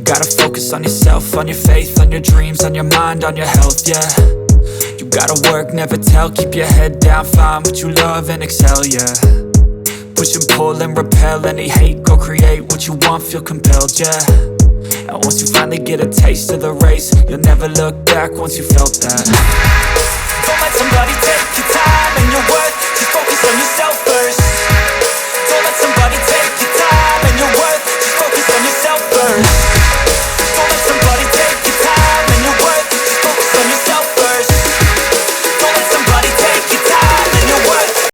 gotta focus on yourself, on your faith, on your dreams, on your mind, on your health, yeah. You gotta work, never tell, keep your head down, find what you love and excel, yeah. Push and pull and repel any hate, go create what you want, feel compelled, yeah. And once you finally get a taste of the race, you'll never look back once you felt that. Don't let somebody take your time and your worth, just focus on yourself